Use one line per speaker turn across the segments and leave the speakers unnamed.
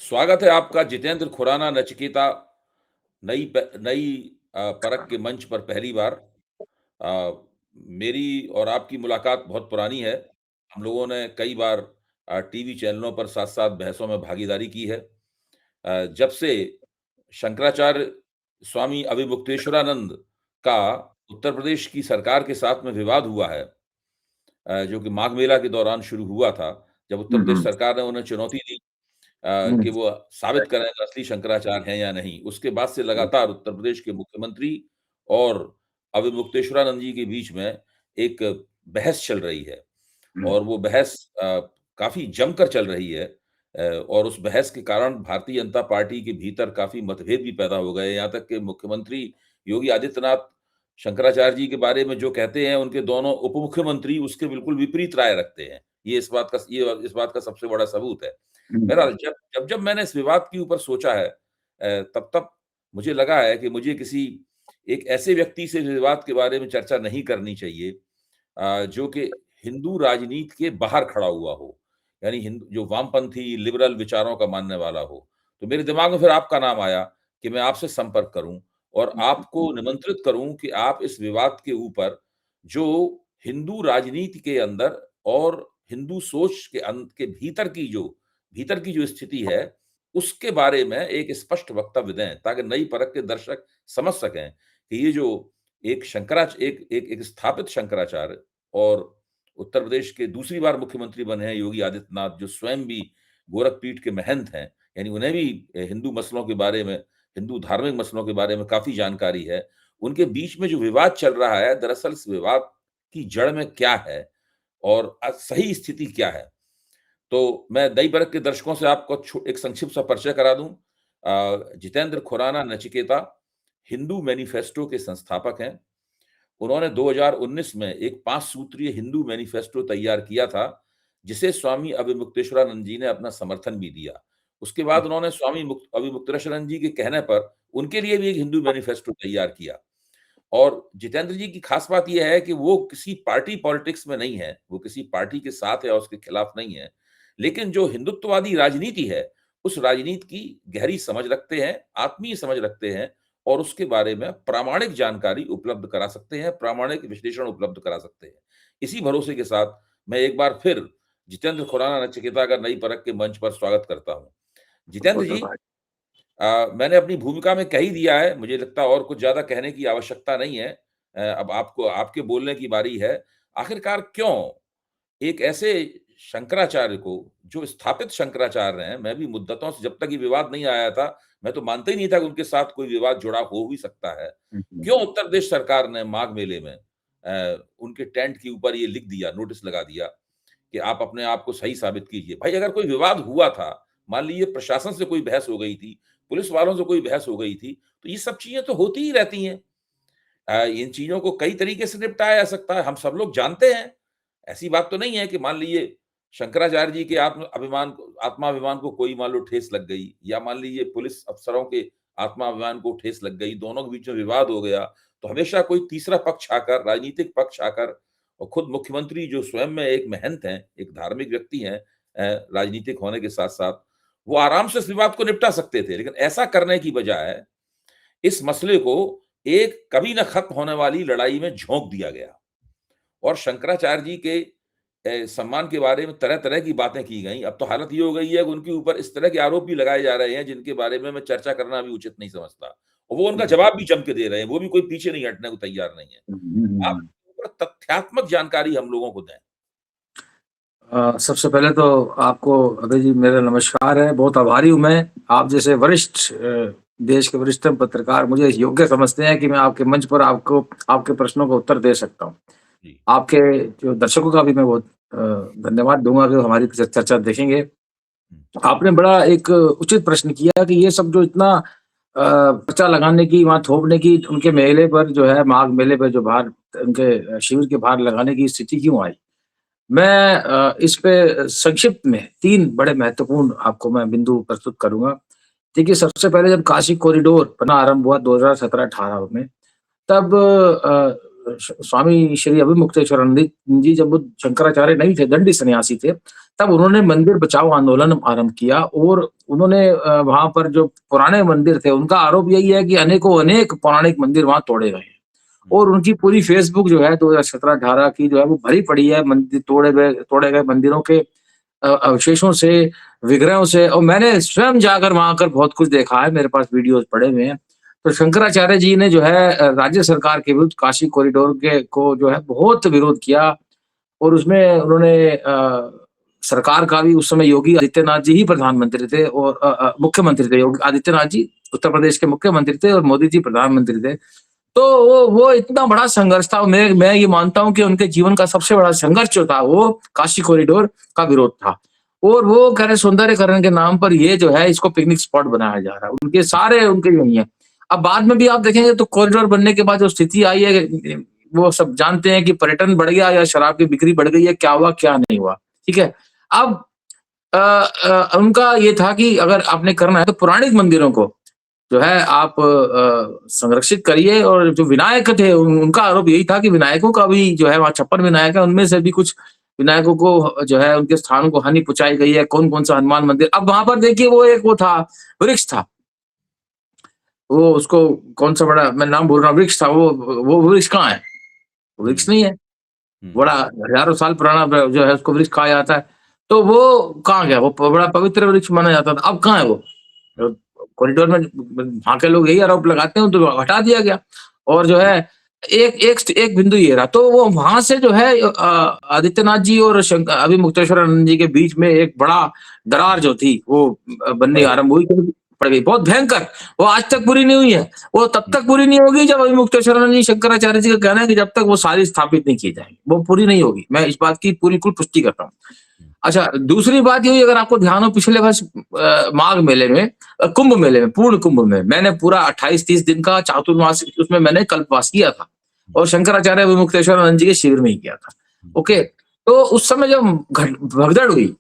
स्वागत है आपका जितेंद्र खुराना नचिकेता नई परख के मंच पर पहली बार। अ, मेरी और आपकी मुलाकात बहुत पुरानी है। हम लोगों ने कई बार टीवी चैनलों पर साथ-साथ बहसों में भागीदारी की है। जब से शंकराचार्य स्वामी अविमुक्तेश्वरानंद का उत्तर प्रदेश की सरकार के साथ में विवाद हुआ है, जो कि माघ मेला के दौरान शुरू हुआ था, जब उत्तर
हुँ,
प्रदेश
हुँ।
सरकार ने उन्हें चुनौती दी
हुँ,
कि वो साबित करें कि असली शंकराचार्य हैं या नहीं। उसके बाद से
हुँ,
लगातार उत्तर प्रदेश के मुख्यमंत्री और अविमुक्तेश्वरानंद जी के बीच में एक बहस चल रही है
हुँ,
और वो बहस काफ़ी जमकर चल रही है। और उस बहस के कारण भारतीय जनता पार्टी के भीतर काफ़ी मतभेद भी पैदा हो गए। यहाँ तक कि मुख्यमंत्री योगी आदित्यनाथ शंकराचार्य जी के बारे में जो कहते हैं, उनके दोनों उप मुख्यमंत्री उसके बिल्कुल विपरीत राय रखते हैं। ये इस बात का सबसे बड़ा सबूत है।
हुँ,
बहरहाल जब मैंने इस विवाद के ऊपर सोचा है, तब मुझे लगा है कि मुझे किसी एक ऐसे व्यक्ति से विवाद के बारे में चर्चा नहीं करनी चाहिए, जो कि हिंदू राजनीति के बाहर खड़ा हुआ हो। यानी हिंदू जो वामपंथी लिबरल विचारों का मानने वाला हो। तो मेरे दिमाग में फिर आपका नाम आया कि मैं आपसे संपर्क करूँ और आपको निमंत्रित करूँ कि आप इस विवाद के ऊपर जो हिंदू राजनीति के अंदर और हिंदू सोच के भीतर की जो स्थिति है, उसके बारे में एक स्पष्ट वक्तव्य दें, ताकि नई परख के दर्शक समझ सकें कि ये जो एक शंकराच एक एक एक स्थापित शंकराचार्य और उत्तर प्रदेश के दूसरी बार मुख्यमंत्री बने हैं योगी आदित्यनाथ, जो स्वयं भी गोरखपीठ के महंत हैं, यानी उन्हें भी हिंदू मसलों के बारे में, हिंदू धार्मिक मसलों के बारे में काफ़ी जानकारी है। उनके बीच में जो विवाद चल रहा है, दरअसल इस विवाद की जड़ में क्या है और सही स्थिति क्या है? तो मैं नई परख के दर्शकों से आपको एक संक्षिप्त सा परिचय करा दूं। जितेंद्र खुराना नचिकेता हिंदू मैनिफेस्टो के संस्थापक हैं। उन्होंने 2019 में एक 5 सूत्रीय हिंदू मैनिफेस्टो तैयार किया था, जिसे स्वामी अविमुक्तेश्वरानंद जी ने अपना समर्थन भी दिया। उसके बाद उन्होंने स्वामी अविमुक्तेश्वरानंद जी के कहने पर उनके लिए भी एक हिंदू मैनिफेस्टो तैयार किया। और जितेंद्र जी की खास बात ये है कि वो किसी पार्टी पॉलिटिक्स में नहीं है, वो किसी पार्टी के साथ या उसके खिलाफ नहीं है। लेकिन जो हिंदुत्ववादी राजनीति है, उस राजनीति की गहरी समझ रखते हैं, आत्मीय समझ रखते हैं और उसके बारे में प्रामाणिक जानकारी उपलब्ध करा सकते हैं, प्रामाणिक विश्लेषण उपलब्ध करा सकते हैं। इसी भरोसे के साथ मैं एक बार फिर जितेंद्र खुराना नचिकेता का नई परख के मंच पर स्वागत करता हूँ। जितेंद्र
बहुत
जी,
धन्यवाद।
मैंने अपनी भूमिका में कह ही दिया है, मुझे लगता है और कुछ ज़्यादा कहने की आवश्यकता नहीं है। अब आपको आपके बोलने की बारी है। आखिरकार क्यों एक ऐसे शंकराचार्य को, जो स्थापित शंकराचार्य हैं, मैं भी मुद्दतों से जब तक ये विवाद नहीं आया था, मैं तो मानता ही नहीं था कि उनके साथ कोई विवाद जुड़ा हो भी सकता है।
हुँ, हुँ।
क्यों उत्तर प्रदेश सरकार ने माघ मेले में उनके टेंट के ऊपर ये लिख दिया, नोटिस लगा दिया कि आप अपने आप को सही साबित कीजिए। भाई अगर कोई विवाद हुआ था, मान लीजिए प्रशासन से कोई बहस हो गई थी, पुलिस वालों से कोई बहस हो गई थी, तो ये सब चीज़ें तो होती ही रहती हैं। इन चीज़ों को कई तरीके से निपटाया जा सकता है, हम सब लोग जानते हैं। ऐसी बात तो नहीं है कि मान लीजिए शंकराचार्य जी के आत्माभिमान को कोई मान लो ठेस लग गई, या मान लीजिए पुलिस अफ़सरों के आत्माभिमान को ठेस लग गई, दोनों के बीच में विवाद हो गया, तो हमेशा कोई तीसरा पक्ष आकर, राजनीतिक पक्ष आकर, और खुद मुख्यमंत्री जो स्वयं में एक महंत हैं, एक धार्मिक व्यक्ति हैं, राजनीतिक होने के साथ-साथ, वो आराम से इस विवाद को निपटा सकते थे। लेकिन ऐसा करने की बजाय इस मसले को एक कभी न खत्म होने वाली लड़ाई में झोंक दिया गया और शंकराचार्य जी के सम्मान के बारे में तरह-तरह की बातें की गईं। अब तो हालत ये हो गई है कि उनके ऊपर इस तरह के आरोप भी लगाए जा रहे हैं, जिनके बारे में मैं चर्चा करना भी उचित नहीं समझता। और वो उनका
हुँ,
जवाब भी जम के दे रहे हैं, वो भी कोई पीछे नहीं हटने को तैयार नहीं है।
हुँ, हुँ,
आप
हुँ।
इसके ऊपर तथ्यात्मक जानकारी हम लोगों को दें।
सबसे पहले तो आपको अभय जी मेरा नमस्कार है, बहुत आभारी हूँ मैं। आप जैसे वरिष्ठ देश के वरिष्ठतम पत्रकार मुझे योग्य समझते हैं कि मैं आपके मंच पर आपको आपके प्रश्नों का उत्तर दे सकता हूँ।
जी।
आपके जो दर्शकों का भी मैं बहुत धन्यवाद दूँगा कि हमारी चर्चा देखेंगे।
हुँ,
आपने बड़ा एक उचित प्रश्न किया कि ये सब जो इतना पर्चा लगाने की, वहाँ थोपने की, उनके मेले पर जो है माघ मेले पे जो बाहर उनके शिविर के बाहर लगाने की स्थिति क्यों आई? मैं इस पे संक्षिप्त में 3 बड़े महत्वपूर्ण आपको मैं बिंदु प्रस्तुत करूँगा। देखिए, सबसे पहले जब काशी कॉरिडोर बनना आरंभ हुआ 2017-18 में, तब स्वामी श्री अभिमुक्तेश्वरानंद जी जब वो शंकराचार्य नहीं थे, दंडी सन्यासी थे, तब उन्होंने मंदिर बचाओ आंदोलन आरंभ किया और उन्होंने वहाँ पर जो पुराने मंदिर थे, उनका आरोप यही है कि अनेक पौराणिक मंदिर वहाँ तोड़े गए हैं। और उनकी पूरी फेसबुक जो है 2017-18 की जो है वो भरी पड़ी है मंदिर तोड़े गए मंदिरों के अवशेषों से, विग्रहों से। और मैंने स्वयं जाकर वहाँ आकर बहुत कुछ देखा है, मेरे पास वीडियोज़ पड़े हुए हैं। तो शंकराचार्य जी ने जो है राज्य सरकार के विरुद्ध काशी कॉरिडोर के को जो है बहुत विरोध किया और उसमें उन्होंने सरकार का भी उस समय योगी आदित्यनाथ जी ही प्रधानमंत्री थे और मुख्यमंत्री थे। योगी आदित्यनाथ जी उत्तर प्रदेश के मुख्यमंत्री थे और मोदी जी प्रधानमंत्री थे। तो वो इतना बड़ा संघर्ष था। मैं ये मानता हूँ कि उनके जीवन का सबसे बड़ा संघर्ष जो था वो काशी कॉरिडोर का विरोध था। और वो कह रहे सौंदर्यीकरण के नाम पर ये जो है इसको पिकनिक स्पॉट बनाया जा रहा है। उनके सारे उनके यही है। अब बाद में भी आप देखेंगे तो कॉरिडोर बनने के बाद जो स्थिति आई है, वो सब जानते हैं कि पर्यटन बढ़ गया या शराब की बिक्री बढ़ गई है, क्या हुआ क्या नहीं हुआ। ठीक है। अब उनका ये था कि अगर आपने करना है तो पौराणिक मंदिरों को जो है आप संरक्षित करिए। और जो विनायक थे उनका आरोप यही था कि विनायकों का भी जो है वहाँ 56 विनायक है, उनमें से भी कुछ विनायकों को जो है उनके स्थानों को हानि पहुंचाई गई है। कौन-कौन सा हनुमान मंदिर, अब वहाँ पर देखिए वो था, वृक्ष था। वो उसको कौन सा बड़ा मैं नाम भूल रहा हूँ, वृक्ष था वो वृक्ष कहाँ है? वृक्ष नहीं है। बड़ा हज़ारों साल पुराना जो है उसको वृक्ष कहा जाता है। तो वो कहाँ गया? वो बड़ा पवित्र वृक्ष माना जाता था। अब कहाँ है वो? कॉरिडोर में वहाँ के लोग यही आरोप लगाते हैं, तो हटा दिया गया। और जो है एक बिंदु ये रहा, तो वो वहाँ से जो है आदित्यनाथ जी और अभी मुक्तेश्वर आनंद जी के बीच में एक बड़ा दरार जो थी वो बननी आरंभ हुई, पड़ गई बहुत भयंकर। वो आज तक पूरी नहीं हुई है। वो तब तक पूरी नहीं होगी जब अभी मुक्तेश्वरानंद जी शंकराचार्य जी का कहना है कि जब तक वो सारी स्थापित नहीं की जाएंगी वो पूरी नहीं होगी। मैं इस बात की पूरी पुष्टि करता हूँ। अच्छा, दूसरी बात ये हुई, अगर आपको ध्यान हो पिछले वर्ष माघ मेले में, कुंभ मेले में, पूर्ण कुंभ में मैंने पूरा 28-30 दिन का चातुर्मास उसमें मैंने कल्पवास किया था और शंकराचार्य मुक्तेश्वरानंद जी के शिविर में ही किया था। ओके, तो उस समय जब भगदड़ हुई,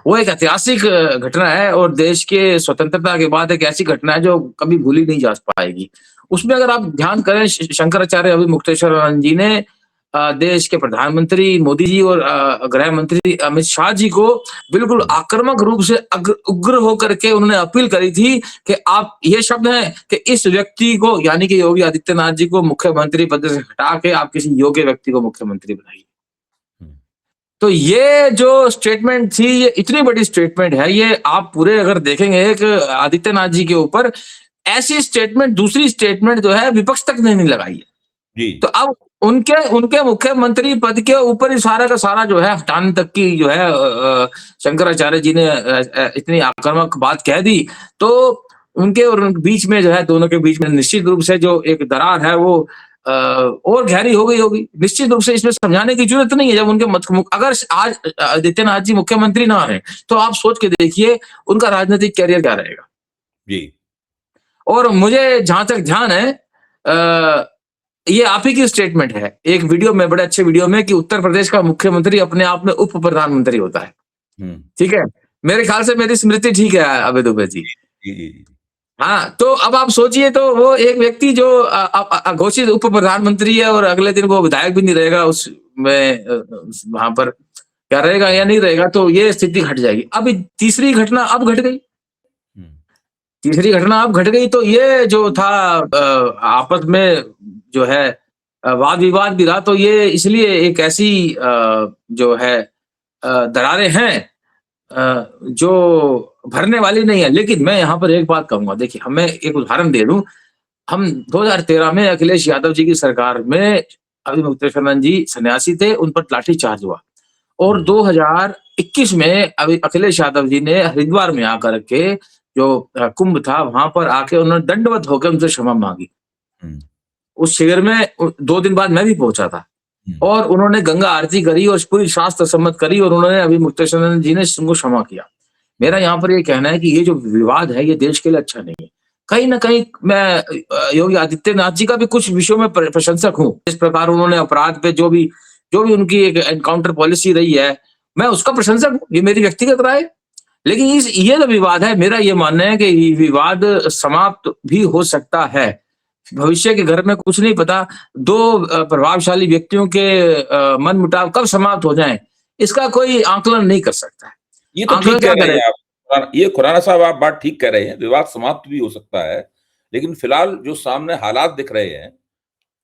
वो एक ऐतिहासिक घटना है और देश के स्वतंत्रता के बाद एक ऐसी घटना है जो कभी भूली नहीं जा पाएगी। उसमें अगर आप ध्यान करें, शंकराचार्य अभी मुक्तेश्वरानंद जी ने देश के प्रधानमंत्री मोदी जी और गृह मंत्री अमित शाह जी को बिल्कुल आक्रामक रूप से उग्र होकर के उन्होंने अपील करी थी कि आप, ये शब्द हैं कि इस व्यक्ति को यानी कि योगी आदित्यनाथ जी को मुख्यमंत्री पद से हटा के आप किसी योग्य व्यक्ति को मुख्यमंत्री बनाइए। तो ये जो स्टेटमेंट थी, ये इतनी बड़ी स्टेटमेंट है, ये आप पूरे अगर देखेंगे एक आदित्यनाथ जी के ऊपर ऐसी स्टेटमेंट, दूसरी स्टेटमेंट जो है विपक्ष तक ने नहीं लगाई है। तो अब उनके मुख्यमंत्री पद के ऊपर ही सारा का सारा जो है हटाने तक की जो है शंकराचार्य जी ने इतनी आक्रामक बात कह दी। तो उनके और बीच में जो है, दोनों के बीच में निश्चित रूप से जो एक दरार है वो और गहरी हो गई होगी। निश्चित रूप से इसमें समझाने की जरूरत नहीं है। जब उनके अगर आज आदित्यनाथ जी मुख्यमंत्री ना रहे तो आप सोच के देखिए उनका राजनीतिक कैरियर क्या रहेगा।
जी।
और मुझे जहां तक ध्यान है, ये आप ही की स्टेटमेंट है एक वीडियो में, बड़े अच्छे वीडियो में, कि उत्तर प्रदेश का मुख्यमंत्री अपने आप में उप प्रधानमंत्री होता है। ठीक है, मेरे ख्याल से मेरी स्मृति ठीक है अभय दुबे जी। हाँ, तो अब आप सोचिए, तो वो एक व्यक्ति जो घोषित उप प्रधानमंत्री है और अगले दिन वो विधायक भी नहीं रहेगा उसमें, वहां पर क्या रहेगा या नहीं रहेगा, तो ये स्थिति घट जाएगी। अब तीसरी घटना अब घट गई, तो ये जो था आपस में जो है वाद विवाद भी रहा, तो ये इसलिए एक ऐसी जो है दरारें हैं जो भरने वाली नहीं है। लेकिन मैं यहाँ पर एक बात कहूंगा, देखिए हमें एक उदाहरण दे दूं, हम 2013 में अखिलेश यादव जी की सरकार में अभी मुक्तेश्वरानंद जी सन्यासी थे, उन पर लाठीचार्ज हुआ और 2021 में अभी अखिलेश यादव जी ने हरिद्वार में आकर के जो कुंभ था वहां पर आके उन्होंने दंडवत होकर उनसे क्षमा मांगी। उस शिविर में 2 दिन बाद मैं भी पहुंचा था और उन्होंने गंगा आरती करी और पूरी शास्त्र सम्मत करी और उन्होंने अभी मुक्तेश्वरानंद जी ने उनको क्षमा किया। मेरा यहाँ पर ये कहना है कि ये जो विवाद है ये देश के लिए अच्छा नहीं है। कहीं ना कहीं मैं योगी आदित्यनाथ जी का भी कुछ विषयों में प्रशंसक हूँ। इस प्रकार उन्होंने अपराध पे जो भी उनकी एक एनकाउंटर पॉलिसी रही है, मैं उसका प्रशंसक हूँ, ये मेरी व्यक्तिगत राय है। लेकिन ये जो विवाद है, मेरा ये मानना है कि विवाद समाप्त भी हो सकता है। भविष्य के घर में कुछ नहीं पता, 2 प्रभावशाली व्यक्तियों के मन मुटाव कब समाप्त हो जाएं, इसका कोई आकलन नहीं कर सकता है।
ये तो
आकलन
ठीक कह
क्या
रहे
करे?
हैं आप। ये खुराना साहब आप बात ठीक कह रहे हैं, विवाद समाप्त भी हो सकता है। लेकिन फिलहाल जो सामने हालात दिख रहे हैं,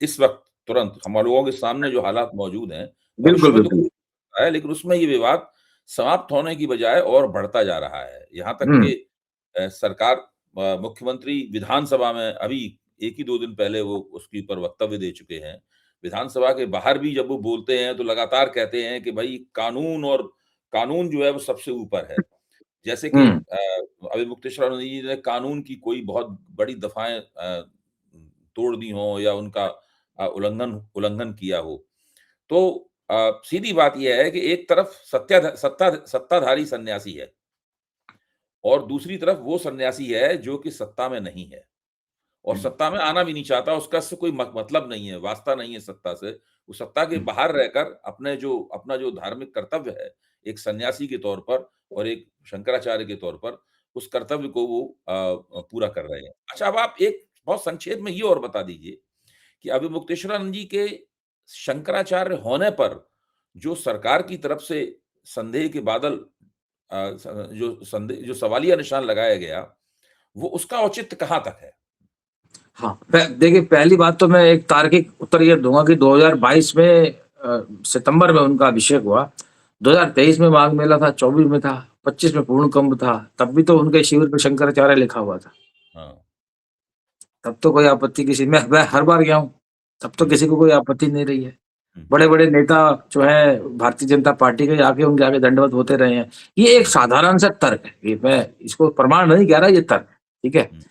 इस वक़्त तुरंत हम लोगों के सामने जो हालात मौजूद हैं, भविष्य
बिल्कुल,
में तो
बिल्कुल।
है, लेकिन उसमें ये विवाद समाप्त होने की बजाय और बढ़ता जा रहा है। यहाँ तक
हुँ,
कि सरकार मुख्यमंत्री विधानसभा में अभी 1 ही 2 दिन पहले वो उसके ऊपर वक्तव्य दे चुके हैं। विधानसभा के बाहर भी जब वो बोलते हैं, तो लगातार कहते हैं कि भई कानून जो है वो सबसे ऊपर है। जैसे कि
हुँ।
अभी मुक्तेश्वर जी ने कानून की कोई बहुत बड़ी दफ़ाएँ तोड़ दी हों या उनका उल्लंघन उल्लंघन किया हो। तो सीधी बात ये है कि एक तरफ सत्ताधारी सन्यासी है और दूसरी तरफ वो सन्यासी है जो कि सत्ता में नहीं है और
हुँ,
सत्ता में आना भी नहीं चाहता, उसका इससे कोई मतलब नहीं है, वास्ता नहीं है सत्ता से। वो सत्ता के
हुँ,
बाहर रहकर अपना जो धार्मिक कर्तव्य है, एक सन्यासी के तौर पर और एक शंकराचार्य के तौर पर, उस कर्तव्य को वो पूरा कर रहे हैं। अच्छा, अब आप एक बहुत संक्षेप में ये और बता दीजिए कि अभी मुक्तेश्वरानंद जी के शंकराचार्य होने पर जो सरकार की तरफ से संदेह के बादल जो सवालिया निशान लगाया गया, वो उसका औचित्य कहाँ तक है?
हाँ, देखिए पहली बात तो मैं एक तार्किक उत्तर ये दूँगा कि 2022 में सितंबर में उनका अभिषेक हुआ। 2023 में माघ मेला था, 24 में था, 25 में पूर्ण कुंभ था, तब भी तो उनके शिविर पे शंकराचार्य लिखा हुआ था।
हाँ।
तब तो कोई आपत्ति किसी मैं हर बार गया हूँ, तब तो
हुँ,
किसी को कोई आपत्ति नहीं रही है।
हुँ,
बड़े-बड़े नेता जो हैं भारतीय जनता पार्टी के आके उनके आगे दंडवत होते रहे हैं। ये एक
हुँ,
साधारण सा तर्क है, ये मैं इसको प्रमाण नहीं कह रहा, ये तर्क है, ठीक है?
हुँ,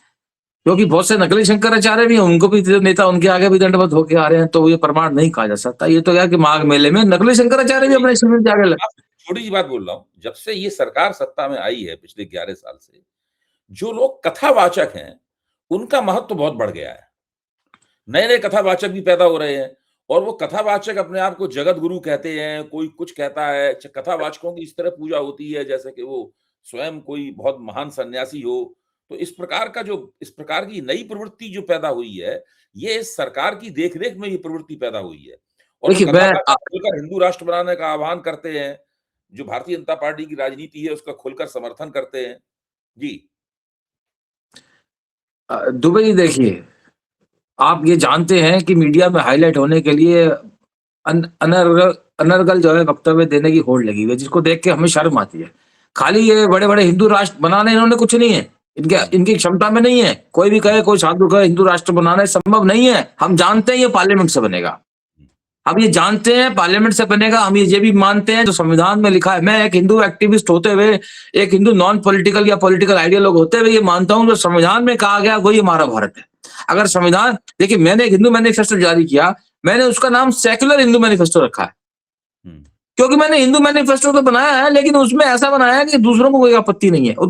क्योंकि बहुत से नकली शंकराचार्य भी हैं, उनको भी जो नेता उनके आगे भी दंडवत होके आ रहे हैं, तो ये प्रमाण नहीं कहा जा सकता। ये तो क्या है कि माघ मेले में नकली शंकराचार्य भी
वही
अपने शिविर के आगे ल
छोटी-सी बात बोल रहा हूँ। जब से ये सरकार सत्ता में आई है पिछले 11 साल से, जो लोग कथावाचक हैं, उनका महत्व बहुत बढ़ गया है। नए-नए कथावाचक भी पैदा हो रहे हैं और वो कथावाचक अपने आप को जगत गुरु कहते हैं, कोई कुछ कहता है। कथावाचकों की इस तरह पूजा होती है जैसे कि वो स्वयं कोई बहुत महान सन्यासी हो। तो इस प्रकार की नई प्रवृत्ति जो पैदा हुई है, ये इस सरकार की देख-रेख में ये प्रवृत्ति पैदा हुई है। और वो
देखिए मैं
कथावाचक खुलकर हिंदू राष्ट्र बनाने का आह्वान करते हैं, जो भारतीय जनता पार्टी की राजनीति है उसका खुलकर समर्थन करते हैं। जी।
दुबे जी देखिए, आप ये जानते हैं कि मीडिया में हाइलाइट होने के लिए अनर्गल अनर्गल जो है वक्तव्य देने की होड़ लगी हुई है, जिसको देख के हमें शर्म आती है। खाली ये बड़े-बड़े हिंदू राष्ट्र बनाने इन्होंने कुछ नहीं है, इनके
हुँ,
इनकी क्षमता में नहीं है। कोई भी
हुँ,
कहे, कोई साधु कहे हिंदू राष्ट्र बनाना संभव नहीं है। हम जानते हैं ये पार्लियामेंट से बनेगा।
हुँ,
हम ये जानते हैं पार्लियामेंट से बनेगा, हम ये भी मानते हैं जो संविधान में लिखा है। मैं एक हिंदू एक्टिविस्ट होते हुए, एक हिंदू नॉन पॉलिटिकल या पॉलिटिकल आइडियोलॉग होते हुए ये मानता हूँ जो संविधान में कहा गया वही हमारा भारत है। अगर संविधान देखिए मैंने एक हिंदू मैनिफेस्टो जारी किया, मैंने उसका नाम सेक्युलर हिंदू मैनिफेस्टो रखा है।
हुँ,
क्योंकि मैंने हिंदू मैनिफेस्टो तो बनाया है लेकिन उसमें ऐसा बनाया है कि दूसरों को कोई आपत्ति नहीं है और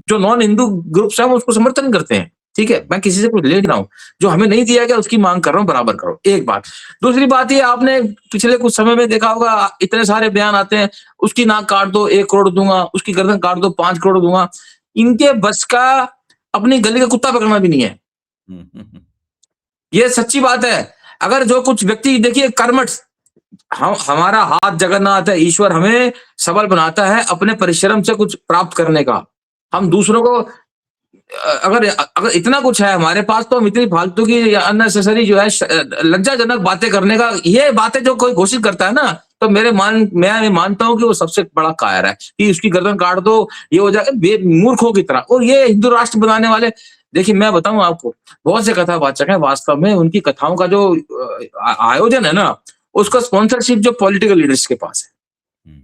जो नॉन हिंदू ग्रुप्स हैं वो उसको समर्थन करते हैं। ठीक है, मैं किसी से कुछ ले नहीं रहा हूँ। जो हमें नहीं दिया गया उसकी मांग कर रहा हूँ, बराबर करो। एक बात। दूसरी बात ये आपने पिछले कुछ समय में देखा होगा इतने सारे बयान आते हैं, उसकी नाक काट दो 1 करोड़ दूँगा, उसकी गर्दन काट दो 5 करोड़ दूँगा। इनके बस का अपनी गली का कुत्ता पकड़ना भी नहीं है।
हुँ, हुँ, हुँ,
ये सच्ची बात है। अगर जो कुछ व्यक्ति देखिए कर्मठ हम हमारा हाथ जगन्नाथ है, ईश्वर हमें सबल बनाता है अपने परिश्रम से कुछ प्राप्त करने का। हम
हुँ,
दूसरों को अगर इतना कुछ है हमारे पास तो हम इतनी फालतू की अननेसेसरी जो है लज्जाजनक बातें करने का ये बातें जो कोई घोषित करता है ना तो मैं मानता हूँ कि वो सबसे बड़ा कायर है कि उसकी गर्दन काट दो ये हो जाए मूर्खों की तरह और ये हिंदू राष्ट्र बनाने वाले देखिए मैं बताऊं आपको बहुत से कथावाचक हैं वास्तव में उनकी कथाओं का जो आयोजन है ना
हुँ,
उसका स्पॉन्सरशिप जो पॉलिटिकल लीडर्स के पास है
हुँ,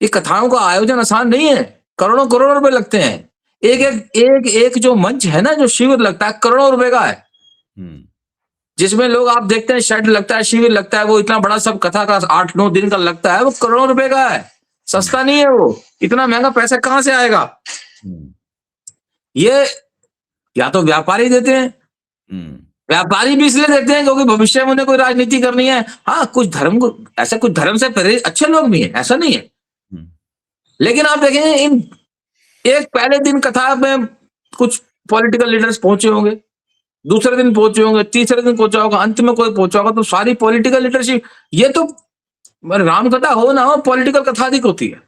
ये कथाओं का आयोजन आसान नहीं है करोड़ों करोड़ों रुपए लगते हैं एक
हुँ,
एक एक एक जो मंच है ना जो शिविर लगता है करोड़ों रुपए का है
हुँ,
जिसमें लोग आप देखते हैं शेड लगता है शिविर लगता है वो इतना बड़ा सब कथा का 8-9 दिन का लगता है वो करोड़ों रुपए का है
हुँ,
सस्ता नहीं है वो इतना महंगा पैसा कहां से आएगा
हुँ,
ये या तो व्यापारी देते हैं
हुँ,
व्यापारी भी इसलिए देते हैं क्योंकि भविष्य में उन्हें कोई राजनीति करनी है हाँ कुछ धर्म को ऐसे कुछ धर्म से प्रेरित अच्छे लोग भी हैं ऐसा नहीं है
हुँ,
लेकिन आप देखेंगे इन एक पहले दिन कथा में कुछ पॉलिटिकल लीडर्स पहुंचे होंगे दूसरे दिन पहुंचे होंगे तीसरे दिन पहुंचा होगा अंत में कोई पहुंचा होगा तो सारी पॉलिटिकल लीडरशिप ये तो राम कथा हो ना हो, पॉलिटिकल कथा अधिक होती है।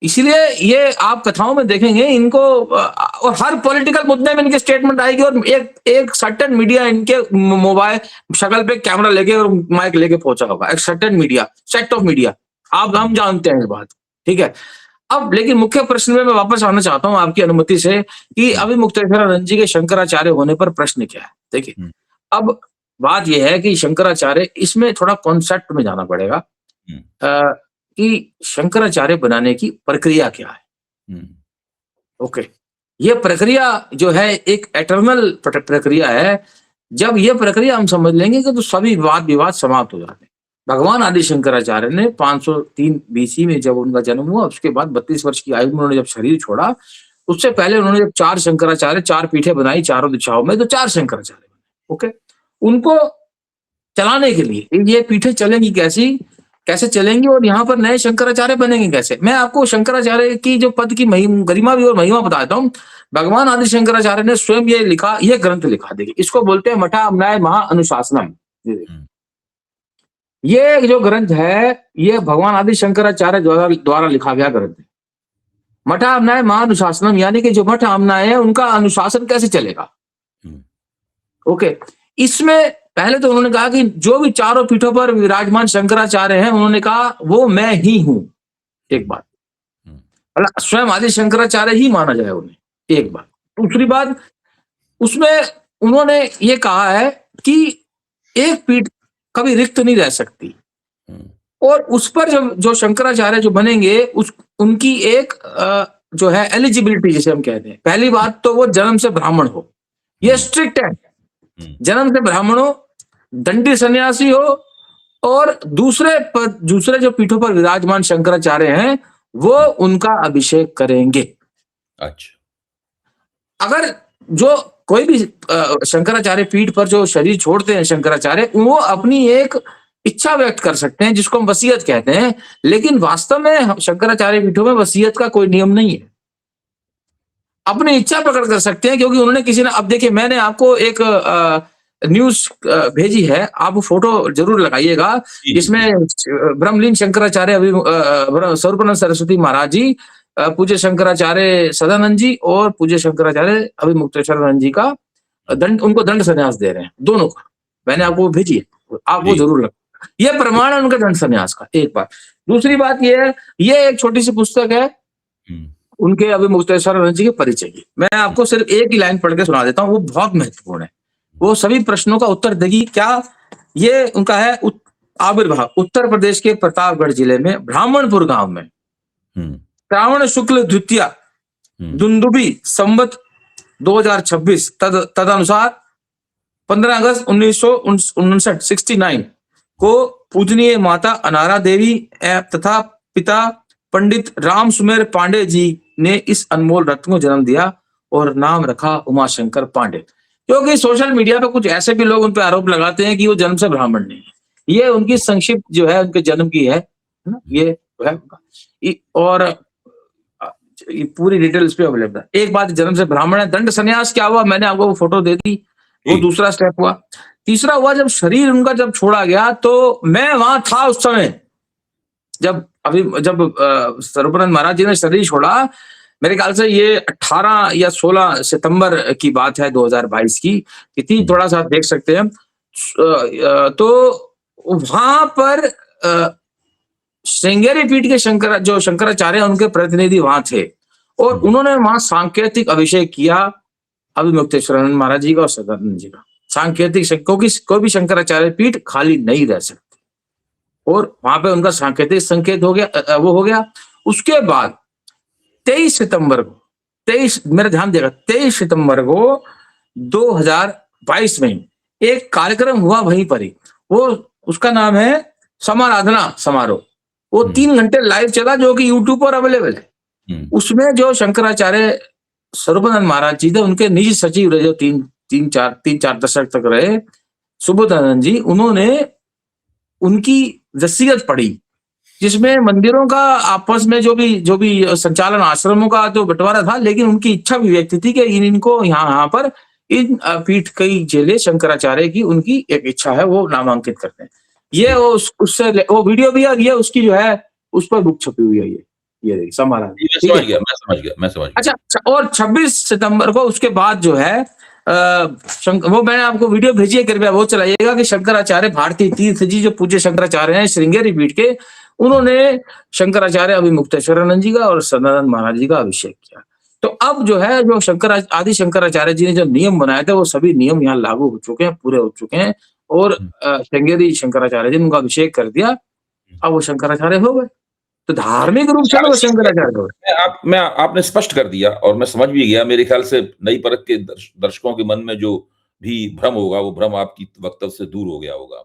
इसलिए ये आप कथाओं में देखेंगे इनको और हर पॉलिटिकल मुद्दे में इनके स्टेटमेंट आएगी और एक सर्टेन मीडिया इनके मोबाइल शक्ल पे कैमरा लेके और माइक लेके पहुंचा होगा, एक certain media, set of media. आप हम जानते हैं इस बात, ठीक है। अब लेकिन मुख्य प्रश्न में मैं वापस आना चाहता हूं आपकी अनुमति से कि अभी मुक्तेश्वरानंद जी के शंकराचार्य होने पर प्रश्न क्या है। देखिए, अब बात यह है कि शंकराचार्य, इसमें थोड़ा कॉन्सेप्ट में जाना पड़ेगा कि शंकराचार्य बनाने की प्रक्रिया क्या है। ओके, ये प्रक्रिया जो है एक एटर्नल प्रक्रिया है। जब ये प्रक्रिया हम समझ लेंगे कि तो सभी वाद विवाद समाप्त हो जाते हैं। भगवान आदि शंकराचार्य ने 503 बीसी में जब उनका जन्म हुआ, उसके बाद 32 वर्ष की आयु में उन्होंने जब शरीर छोड़ा, उससे पहले उन्होंने जब 4 शंकराचार्य, 4 पीठें बनाई चारों दिशाओं में, तो 4 शंकराचार्य बने। ओके, उनको चलाने के लिए ये पीठें चलेंगी कैसे चलेंगी और यहाँ पर नए शंकराचार्य बनेंगे कैसे। मैं आपको शंकराचार्य की जो पद की गरिमा भी और महिमा बता देता हूँ। भगवान आदि शंकराचार्य ने स्वयं ये लिखा, ये ग्रंथ लिखा। देखिए, इसको बोलते हैं मठा अमनाय महा अनुशासनम। ये जो ग्रंथ है, ये भगवान आदि शंकराचार्य द्वारा लिखा गया ग्रंथ है। मठा अमनाय महा अनुशासनम, यानी कि जो मठ अमनाय है उनका अनुशासन कैसे चलेगा। ओके, इसमें पहले तो उन्होंने कहा कि जो भी चारों पीठों पर विराजमान शंकराचार्य हैं, उन्होंने कहा वो मैं ही हूं। एक बात, स्वयं आदि शंकराचार्य ही माना जाए उन्हें, एक बात। दूसरी बात, उसमें उन्होंने ये कहा है कि एक पीठ कभी रिक्त नहीं रह सकती और उस पर जो शंकराचार्य जो बनेंगे, उनकी एक जो है एलिजिबिलिटी, जिसे हम कहते हैं। पहली बात तो वो जन्म से ब्राह्मण हो, ये स्ट्रिक्ट है। जन्म से ब्राह्मण हो, दंडी सन्यासी हो और दूसरे जो पीठों पर विराजमान शंकराचार्य हैं वो उनका अभिषेक करेंगे। अच्छा, अगर जो कोई भी शंकराचार्य पीठ पर जो शरीर छोड़ते हैं शंकराचार्य, वो अपनी एक इच्छा व्यक्त कर सकते हैं, जिसको हम वसीयत कहते हैं। लेकिन वास्तव में शंकराचार्य पीठों में वसीयत का कोई नियम नहीं है। अपनी इच्छा प्रकट कर सकते हैं, क्योंकि उन्होंने किसी ने, अब देखिए, मैंने आपको एक न्यूज भेजी है, आप फोटो जरूर लगाइएगा, जिसमें ब्रह्मलीन शंकराचार्य स्वरूपानंद सरस्वती महाराज जी, पूज्य शंकराचार्य सदानंद जी और पूज्य शंकराचार्य अभी मुक्तेश्वरानंद जी का उनको दंड संन्यास दे रहे हैं, दोनों का। मैंने आपको भेजी है, आप वो जरूर लगा। ये प्रमाण है उनका दंड संन्यास का, एक बात। दूसरी बात ये है, ये एक छोटी सी पुस्तक है उनके अभी मुक्तेश्वरानंद जी के परिचय की। मैं आपको सिर्फ एक ही लाइन पढ़ के सुना देता हूँ, वो बहुत महत्वपूर्ण है, वो सभी प्रश्नों का उत्तर देगी। क्या ये उनका है आविर्भाव उत्तर प्रदेश के प्रतापगढ़ जिले में ब्राह्मणपुर गांव में श्रावण शुक्ल द्वितीया दुंदुबी संवत 2026 तदनुसार 15 अगस्त 1959 69 को पूजनीय माता अनारा देवी तथा पिता पंडित राम सुमेर पांडे जी ने इस अनमोल रत्न को जन्म दिया और नाम रखा उमाशंकर पांडे। क्योंकि सोशल मीडिया पे कुछ ऐसे भी लोग उन पे आरोप लगाते हैं कि वो जन्म से ब्राह्मण नहीं है। ये उनकी संक्षिप्त जो है उनके जन्म की है ना, ये है। और ये पूरी डिटेल इस पे अवेलेबल है। एक बात, जन्म से ब्राह्मण है। दंड संन्यास क्या हुआ, मैंने आपको वो फोटो दे दी, वो दूसरा स्टेप हुआ। तीसरा हुआ, जब शरीर उनका जब छोड़ा गया, तो मैं वहां था उस समय, जब स्वरूपानंद महाराज जी ने शरीर छोड़ा। मेरे ख्याल से ये 18 या 16 सितंबर की बात है 2022 की, इतनी थोड़ा सा देख सकते हैं। तो वहां पर श्रृंगेरी पीठ के शंकराचार्य उनके प्रतिनिधि वहां थे और उन्होंने वहां सांकेतिक अभिषेक किया अभी मुक्तेश्वरानंद महाराज जी का और सदानंद जी का। सांकेतिक, क्योंकि कोई भी शंकराचार्य पीठ खाली नहीं रह सकती, और वहां पे उनका सांकेतिक संकेत हो गया, वो हो गया। उसके बाद 23 सितंबर को, 23 मेरा ध्यान देगा, 23 सितंबर को 2022 में एक कार्यक्रम हुआ वहीं पर ही, वो उसका नाम है समाराधना समारोह। वो 3 घंटे लाइव चला, जो कि यूट्यूब पर अवेलेबल है। उसमें जो शंकराचार्य स्वरूपानंद महाराज जी थे, उनके निजी सचिव रहे, जो तीन चार दशक तक रहे, सुबोधानंद जी, उन्होंने उनकी वसीयत पढ़ी, जिसमें मंदिरों का आपस में जो भी संचालन, आश्रमों का तो बंटवारा था, लेकिन उनकी इच्छा भी व्यक्त थी कि इनको यहाँ पर इन पीठ कई जिले शंकराचार्य की उनकी एक इच्छा है, वो नामांकित करते हैं। ये उससे वो वीडियो भी, और ये उसकी जो है उस पर बुक छपी हुई है, ये देखिए समारा,
जी, मैं
ठीक
समझ
है।
गया, मैं समझ गया, मैं समझ गया।
अच्छा, और 26 सितंबर को उसके बाद जो है वो मैंने आपको वीडियो भेजी है, कृपया वो चलाइएगा, कि शंकराचार्य भारती तीर्थ जी, जो पूज्य शंकराचार्य हैं श्रृंगेरी पीठ के, उन्होंने शंकराचार्य अभिमुक्तेश्वरानंद जी का और सदानंद महाराज जी का अभिषेक किया। तो अब जो है, जो आदि शंकराचार्य जी ने जो नियम बनाए थे, वो सभी नियम यहाँ लागू हो चुके हैं, पूरे हो चुके हैं, और
हुँ,
श्रृंगेरी शंकराचार्य जी ने उनका अभिषेक कर दिया।
हुँ।
अब वो शंकराचार्य हो गए, तो धार्मिक रूप से
अच्छा,
तो वो
इसी से
शंकराचार्य हो गए।
आपने स्पष्ट कर दिया और मैं समझ भी गया। मेरे ख्याल से नई परख के दर्शकों के मन में जो भी भ्रम होगा, वो भ्रम आपकी वक्तव्य से दूर हो गया होगा।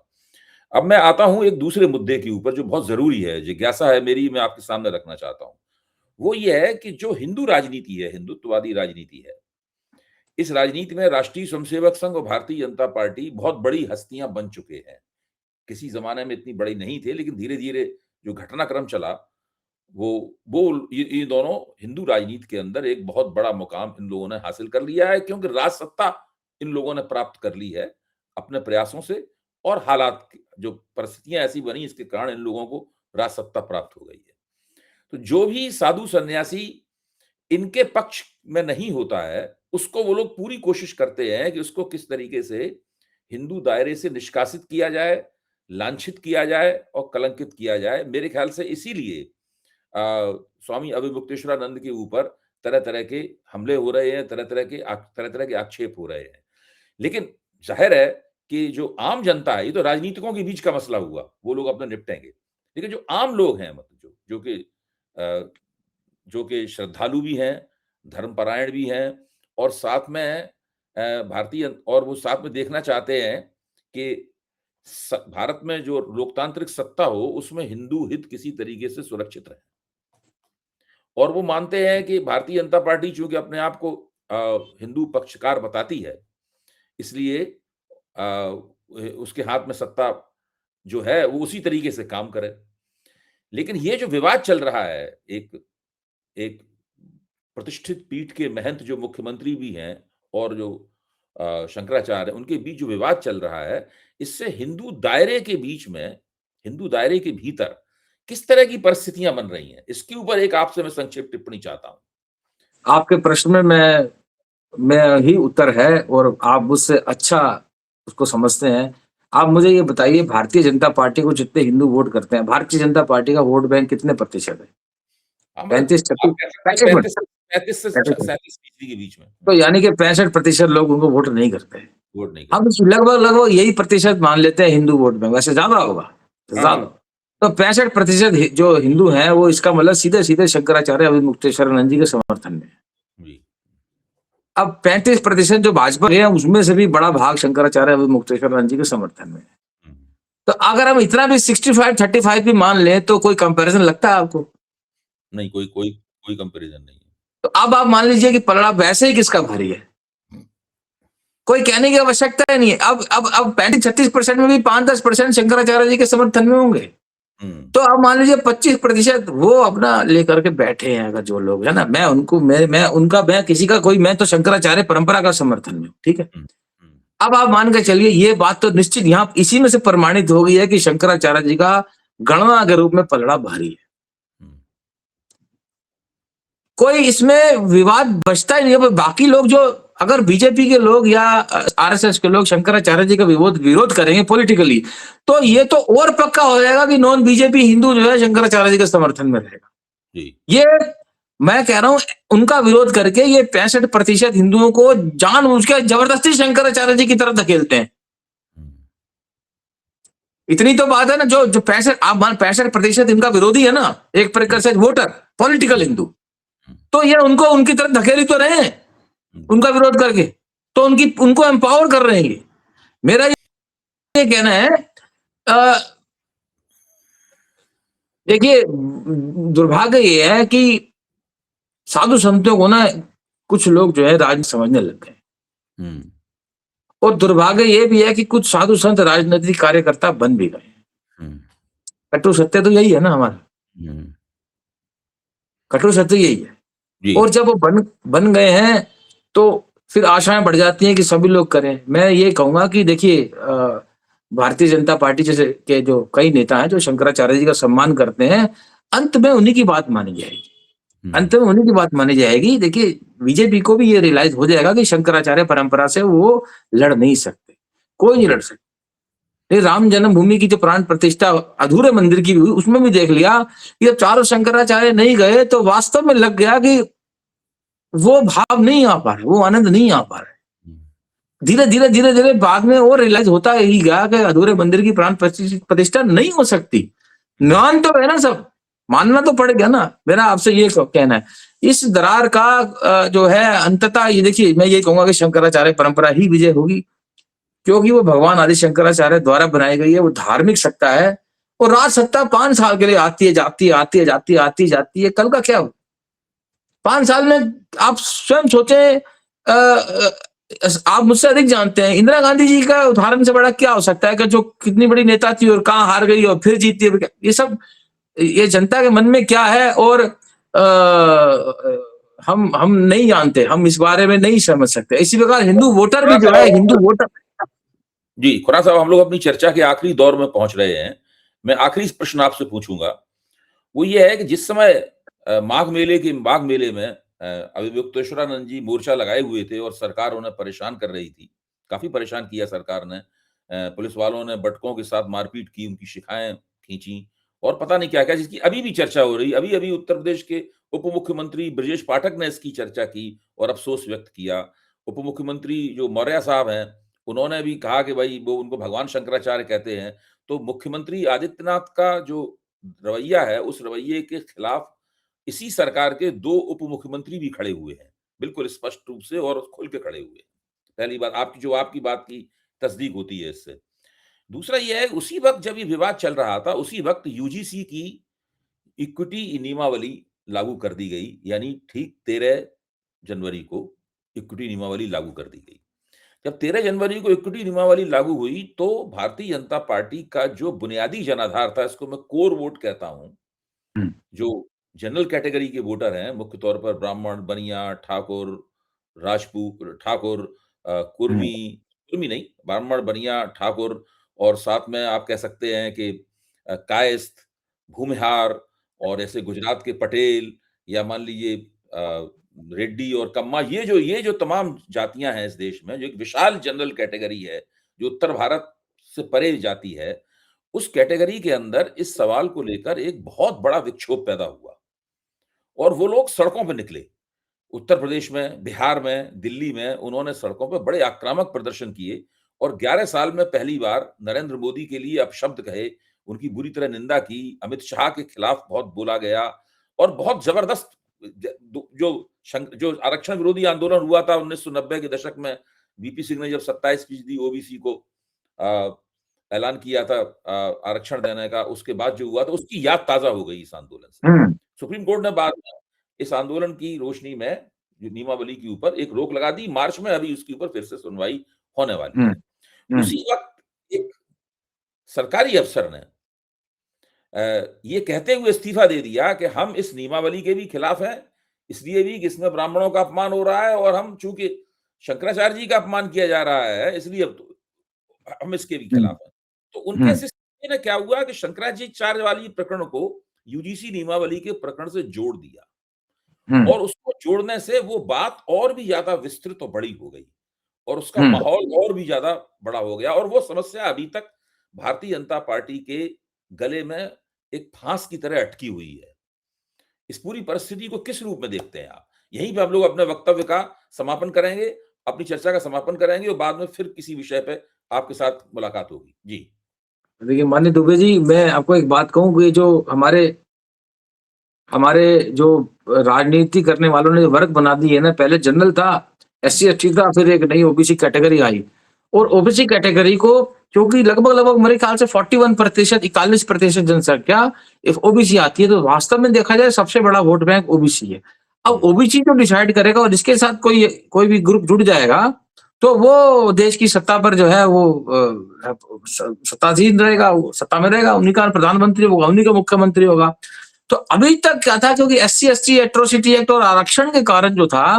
अब मैं आता हूँ एक दूसरे मुद्दे के ऊपर जो बहुत ज़रूरी है, जिज्ञासा है मेरी, मैं आपके सामने रखना चाहता हूँ। वो ये है कि जो हिंदू राजनीति है, हिंदुत्ववादी राजनीति है, इस राजनीति में राष्ट्रीय स्वयंसेवक संघ और भारतीय जनता पार्टी बहुत बड़ी हस्तियाँ बन चुके हैं। किसी ज़माने में इतनी बड़ी नहीं थे, लेकिन धीरे-धीरे जो घटनाक्रम चला, वो ये दोनों हिंदू राजनीति के अंदर एक बहुत बड़ा मुकाम इन लोगों ने हासिल कर लिया है, क्योंकि राज सत्ता इन लोगों ने प्राप्त कर ली है अपने प्रयासों से, और हालात जो परिस्थितियां ऐसी बनी, इसके कारण इन लोगों को राज सत्ता प्राप्त हो गई है। तो जो भी साधु सन्यासी इनके पक्ष में नहीं होता है, उसको वो लोग पूरी कोशिश करते हैं कि उसको किस तरीके से हिंदू दायरे से निष्कासित किया जाए, लांछित किया जाए और कलंकित किया जाए। मेरे ख्याल से इसीलिए स्वामी अभिमुक्तेश्वरानंद के ऊपर तरह-तरह के हमले हो रहे हैं, तरह-तरह के आक्षेप हो रहे हैं। लेकिन ज़ाहिर है कि जो आम जनता है, ये तो राजनीतिकों के बीच का मसला हुआ, वो लोग अपना निपटेंगे। लेकिन जो आम लोग हैं, मतलब अ, जो कि श्रद्धालु भी हैं, धर्मपरायण भी हैं, और साथ में भारतीय, और वो साथ में देखना चाहते हैं कि भारत में जो लोकतांत्रिक सत्ता हो, उसमें हिंदू हित किसी तरीके से सुरक्षित रहे। और वो मानते हैं कि भारतीय जनता पार्टी चूंकि अपने आप को हिंदू पक्षकार बताती है, इसलिए उसके हाथ में सत्ता जो है वो उसी तरीके से काम करे। लेकिन ये जो विवाद चल रहा है, एक एक प्रतिष्ठित पीठ के महंत जो मुख्यमंत्री भी हैं, और जो शंकराचार्य, उनके बीच जो विवाद चल रहा है, इससे हिंदू दायरे के भीतर किस तरह की परिस्थितियां बन रही हैं, इसके ऊपर एक आपसे मैं संक्षिप्त टिप्पणी चाहता हूं।
आपके प्रश्न में मैं ही उत्तर है, और आप मुझसे अच्छा उसको समझते हैं। आप मुझे ये बताइए, भारतीय जनता पार्टी को जितने हिंदू वोट करते हैं, भारतीय जनता पार्टी का वोट बैंक कितने प्रतिशत है?
हाँ, मतलब
35,
आप
36,
कह सकते हैं
35 मिनट,
35 से
35।
37% के बीच में
तो यानी कि 65% लोग उनको वोट नहीं करते हैं।
वोट नहीं
हम
करते।
लगभग यही प्रतिशत मान लेते हैं हिंदू वोट बैंक, वैसे ज्यादा होगा,
हाँ,
ज्यादा।
हाँ।
तो 65% जो हिंदू हैं, वो इसका मतलब सीधे सीधे शंकराचार्य अभिमुक्तेश्वरानंद जी के समर्थन में।
जी।
अब 35% जो भाजपा है, उसमें से भी बड़ा भाग शंकराचार्य अभिमुक्तेश्वरानंद जी के समर्थन में है।
हुँ।
तो अगर हम इतना भी 65-35 भी मान लें, तो कोई कंपैरिजन लगता है आपको?
नहीं, कोई कंपैरिज़न नहीं है।
तो अब आप मान लीजिए कि पलड़ा वैसे ही किसका भारी है, कोई कहने की आवश्यकता ही नहीं है। अब 35-36% में भी 5-10% शंकराचार्य जी के समर्थन में होंगे।
हुँ।
तो अब मान लीजिए 25% वो अपना लेकर के बैठे हैं, अगर जो लोग है ना, मैं किसी का कोई, मैं तो शंकराचार्य परंपरा का समर्थन में हूँ, ठीक है।
हुँ, हुँ,
अब आप मान के चलिए, ये बात तो निश्चित यहाँ इसी में से प्रमाणित हो गई है कि शंकराचार्य जी का गणना के रूप में पलड़ा भारी है।
हुँ।
कोई इसमें विवाद बचता ही नहीं है। बाकी लोग जो, अगर बीजेपी के लोग या आरएसएस के लोग शंकराचार्य जी का विरोध करेंगे पॉलिटिकली, तो ये तो और पक्का हो जाएगा कि नॉन बीजेपी हिंदू जो है शंकराचार्य जी के समर्थन में रहेगा।
जी।
ये मैं कह रहा हूं, उनका विरोध करके ये 65% हिंदुओं को जानबूझ के जबरदस्ती शंकराचार्य जी की तरफ धकेलते हैं।
हुँ।
इतनी तो बात है ना, जो जो 65% इनका विरोधी है ना, एक प्रकार
हुँ,
से वोटर, पॉलिटिकल हिंदू,
हुँ,
तो ये उनको उनकी तरफ धकेल तो रहे हैं,
हुँ,
उनका विरोध करके, तो उनको एम्पावर कर रहे हैं ये। मेरा ये कहना है, अ, देखिए, दुर्भाग्य ये है कि साधु संतों को ना कुछ लोग जो है राजनीति समझने लग गए,
हुँ,
और दुर्भाग्य ये भी है कि कुछ साधु संत राजनीतिक कार्यकर्ता बन भी गए।
हुँ,
कटु सत्य तो यही है ना हमारा,
हुँ।
कटु सत्य यही है।
जी।
और जब वो बन गए हैं, तो फिर आशाएं बढ़ जाती हैं कि सभी लोग करें। मैं ये कहूंगा कि देखिए, भारतीय जनता पार्टी जैसे के जो कई नेता हैं जो शंकराचार्य जी का सम्मान करते हैं, अंत में उन्हीं की बात मानी जाएगी। अंत में उन्हीं की बात मानी जाएगी। देखिए, बीजेपी को भी ये रियलाइज हो जाएगा कि शंकराचार्य परंपरा से वो लड़ नहीं सकते, कोई नहीं
जी।
लड़ सकता। ये राम जन्मभूमि की जो प्राण प्रतिष्ठा अधूरे मंदिर की भी हुई, उसमें भी देख लिया कि जब चारों शंकराचार्य नहीं गए तो वास्तव में लग गया कि वो भाव नहीं आ पा रहा, वो आनंद नहीं आ पा रहा। धीरे-धीरे बाद में वो रियलाइज होता ही गया कि अधूरे मंदिर की प्राण प्रतिष्ठा नहीं हो सकती। मान तो है ना सब, मानना तो पड़ेगा ना। मेरा आपसे ये कहना है। इस दरार का जो है अंततः ये देखिए, मैं ये कहूँगा कि शंकराचार्य परंपरा ही विजय होगी, क्योंकि वो भगवान आदि शंकराचार्य द्वारा बनाई गई है, वो धार्मिक सत्ता है। और राज सत्ता 5 साल के लिए आती है, जाती है, आती है, जाती है, आती जाती है। कल का क्या हो? 5 साल में आप स्वयं सोचें, आप मुझसे अधिक जानते हैं, इंदिरा गांधी जी का उदाहरण से बड़ा क्या हो सकता है कि जो कितनी बड़ी नेता थी और कहाँ हार गई और फिर जीती है। ये सब, ये जनता के मन में क्या है और हम नहीं जानते, हम इस बारे में नहीं समझ सकते। इसी प्रकार हिंदू वोटर भी जो है, हिंदू वोटर।
जी, खुराना साहब, हम लोग अपनी चर्चा के आखिरी दौर में पहुंच रहे हैं। मैं आखिरी प्रश्न आपसे पूछूंगा, वो ये है कि जिस समय माघ मेले में अभियुक्तेश्वरानंद जी मोर्चा लगाए हुए थे और सरकार उन्हें परेशान कर रही थी, काफी परेशान किया सरकार ने। पुलिस वालों ने बटुकों के साथ मारपीट की, उनकी शिकाएं खींची और पता नहीं क्या क्या, जिसकी अभी भी चर्चा हो रही। अभी अभी उत्तर प्रदेश के उप मुख्यमंत्री ब्रजेश पाठक ने इसकी चर्चा की और अफसोस व्यक्त किया। उप मुख्यमंत्री जो मौर्य साहब हैं, उन्होंने भी कहा कि भाई वो उनको भगवान शंकराचार्य कहते हैं। तो मुख्यमंत्री आदित्यनाथ का जो रवैया है, उस रवैये के खिलाफ इसी सरकार के 2 उप मुख्यमंत्री भी खड़े हुए हैं, बिल्कुल स्पष्ट रूप से और खुल के खड़े हुए हैं। पहली बात, आपकी बात की तस्दीक होती है इससे। दूसरा ये है, उसी वक़्त जब ये विवाद चल रहा था, उसी वक़्त यूजीसी की इक्विटी नियमावली लागू कर दी गई, यानी ठीक 13 जनवरी को इक्विटी नियमावली लागू कर दी गई। जब 13 जनवरी को इक्विटी नियमावली लागू हुई, तो भारतीय जनता पार्टी का जो बुनियादी जनाधार था, इसको मैं कोर वोट कहता हूं, जो जनरल कैटेगरी के वोटर हैं, मुख्य तौर पर ब्राह्मण, बनिया, ठाकुर, राजपूत, ठाकुर, कुर्मी, कुर्मी नहीं, ब्राह्मण, बनिया, ठाकुर, और साथ में आप कह सकते हैं कि कायस्थ, भूमिहार, और ऐसे गुजरात के पटेल, या मान लीजिए रेड्डी और कम्मा, ये जो तमाम जातियां हैं इस देश में, जो एक विशाल जनरल कैटेगरी है, जो उत्तर भारत से परे जाती है, उस कैटेगरी के अंदर इस सवाल को लेकर एक बहुत बड़ा विक्षोभ पैदा हुआ और वो लोग सड़कों पे निकले। उत्तर प्रदेश में, बिहार में, दिल्ली में उन्होंने सड़कों पे बड़े आक्रामक प्रदर्शन किए और 11 साल में पहली बार नरेंद्र मोदी के लिए अपशब्द कहे, उनकी बुरी तरह निंदा की, अमित शाह के खिलाफ बहुत बोला गया और बहुत जबरदस्त जो आरक्षण विरोधी आंदोलन हुआ था 1990 के दशक में, वीपी सिंह ने जब 27% ओबीसी को ऐलान किया था आरक्षण देने का, उसके बाद जो हुआ था उसकी याद ताजा हो गई इस आंदोलन से। सुप्रीम कोर्ट ने बाद में इस आंदोलन की रोशनी में जो नियमावली के ऊपर एक रोक लगा दी। मार्च में अभी उसके ऊपर फिर से सुनवाई होने वाली है। उसी वक्त एक सरकारी अफसर ने ये कहते हुए इस्तीफा दे दिया कि हम इस नियमावली के भी खिलाफ हैं, इसलिए भी कि इसमें ब्राह्मणों का अपमान हो रहा है और हम चूंकि शंकराचार्य जी का अपमान किया जा रहा है, इसलिए अब तो हम इसके भी खिलाफ हैं। तो उनके सिस्टम में क्या हुआ कि शंकराचार्य वाली प्रकरण को यूजीसी नियमावली के प्रकरण से जोड़ दिया और उसको जोड़ने से वो बात और भी ज्यादा विस्तृत और बड़ी हो गई और उसका माहौल और भी ज्यादा बड़ा हो गया और वो समस्या अभी तक भारतीय जनता पार्टी के गले में एक फांस की तरह अटकी हुई है। इस पूरी परिस्थिति को किस रूप में देखते हैं आप? यहीं पे हम लोग अपने वक्तव्य का समापन करेंगे, अपनी चर्चा का समापन करेंगे और बाद में फिर किसी विषय पे आपके साथ मुलाकात होगी। जी।
देखिए माननीय दुबे जी, मैं आपको एक बात कहूँ कि जो हमारे जो राजनीति करने वालों ने वर्ग बना दी है ना, पहले जनरल था, एससी एसटी था, फिर एक नई ओबीसी कैटेगरी आई और ओबीसी कैटेगरी को क्योंकि लगभग मेरे ख्याल से 41%, 41% जनसंख्या इफ ओबीसी आती है, तो वास्तव में देखा जाए सबसे बड़ा वोट बैंक ओबीसी है। अब ओबीसी जो डिसाइड करेगा और इसके साथ कोई भी ग्रुप जुड़ जाएगा, तो वो देश की सत्ता पर जो है वो सत्तासीन रहेगा, सत्ता में रहेगा, उन्हीं का प्रधानमंत्री होगा, उन्हीं का मुख्यमंत्री होगा। तो अभी तक क्या था, क्योंकि एससी एसटी एट्रोसिटी एक्ट और आरक्षण के कारण जो था,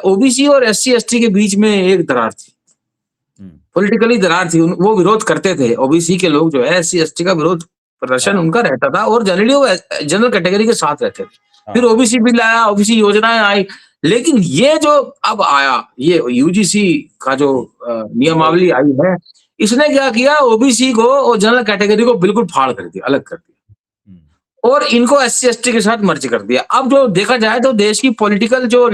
ओबीसी और एससी एसटी के बीच में एक दरार थी। पॉलिटिकली दरार थी, वो विरोध करते थे, ओबीसी के लोग जो है एससी एसटी का विरोध प्रदर्शन
हाँ,
उनका रहता था और जनरली वो जनरल कैटेगरी के साथ रहते थे। फिर
हाँ,
ओबीसी बिल आया, ओबीसी योजनाएं आई, लेकिन ये जो अब आया, ये यूजीसी का जो
हुँ,
नियमावली आई है, इसने क्या किया, ओबीसी को और जनरल कैटेगरी को बिल्कुल फाड़ कर दिया, अलग कर दिया
हुँ,
और इनको एससी एसटी के साथ मर्ज कर दिया। अब जो देखा जाए तो देश की पॉलिटिकल जो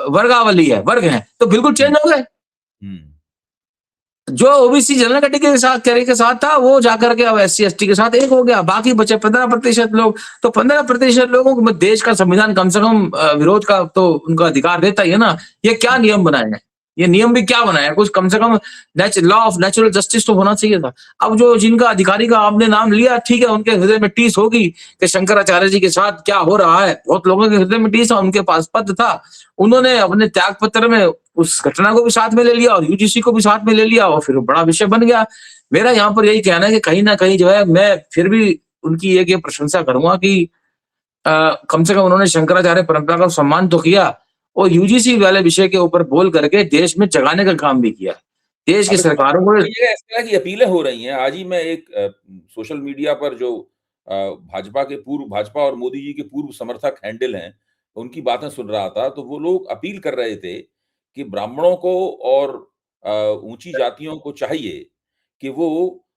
वर्गावली है, वर्ग है, तो बिल्कुल
हुँ,
चेंज हो गए।
हुँ,
जो ओबीसी जनरल कैटेगरी के साथ था, वो जाकर के अब एससी एसटी के साथ एक हो गया। बाकी बचे 15% लोग, तो 15% लोगों को देश का संविधान कम से कम विरोध का तो उनका अधिकार देता ही है ना। ये क्या
हुँ,
नियम बनाए हैं, ये नियम भी क्या बनाया है, कुछ कम से कम लॉ ऑफ नेचुरल जस्टिस तो होना चाहिए था। अब जो जिनका अधिकारी का आपने नाम लिया, ठीक है, उनके हृदय में टीस होगी कि शंकराचार्य जी के साथ क्या हो रहा है। बहुत लोगों के हृदय में टीस है, उनके पास पद था, उन्होंने अपने त्याग पत्र में उस घटना को भी साथ में ले लिया और यूजीसी को भी साथ में ले लिया और फिर बड़ा विषय बन गया। मेरा यहाँ पर यही कहना है कि कहीं न कहीं जो है, मैं फिर भी उनकी एक ये प्रशंसा करूँगा कि कम से कम उन्होंने शंकराचार्य परंपरा का सम्मान तो किया और यूजीसी वाले विषय के ऊपर बोल करके देश में जगाने का काम भी किया। देश की
अब इसमें
सरकारों को
कई जगह इस तरह की अपीलें हो रही हैं। आज ही मैं एक सोशल मीडिया पर जो भाजपा और मोदी जी के पूर्व समर्थक हैंडल हैं, उनकी बातें सुन रहा था, तो वो लोग अपील कर रहे थे कि ब्राह्मणों को और ऊँची जातियों को चाहिए कि वो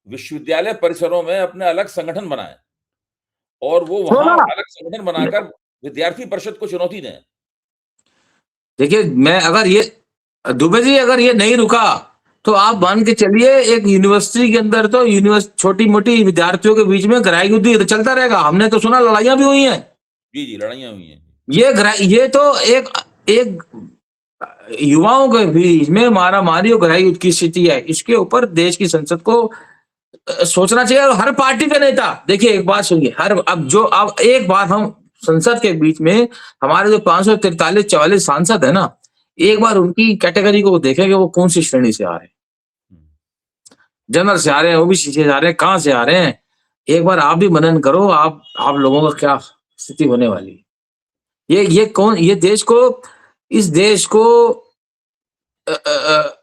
विश्वविद्यालय परिसरों में अपने अलग संगठन बनाएँ और वो
सुनो
वहाँ
ना,
अलग संगठन बनाकर विद्यार्थी परिषद को चुनौती दें।
देखिए मैं अगर ये दुबे जी अगर ये नहीं रुका तो आप
हुँ।
मान के चलिए एक यूनिवर्सिटी के अंदर तो छोटी-मोटी विद्यार्थियों के बीच में गहराई युद्ध तो चलता रहेगा। हमने तो सुना लड़ाइयाँ भी हुई हैं।
जी, जी, लड़ाइयाँ हुई हैं।
ये तो एक एक युवाओं के बीच में मारा-मारी और गहराई युद्ध की स्थिति है। इसके ऊपर देश की संसद को सोचना चाहिए और हर पार्टी के नेता देखिए एक बात सुनिए, हर अब एक बात हम संसद के बीच में हमारे जो 543-44 सांसद है ना, एक बार उनकी कैटेगरी को देखें कि वो कौन सी श्रेणी से आ रहे हैं।
हुँ।
जनरल से आ रहे हैं, ओबीसी से आ रहे हैं, कहाँ से आ रहे हैं? एक बार आप भी मनन करो, आप लोगों का क्या स्थिति होने वाली है। ये कौन, ये देश को, इस देश को अ अ अ,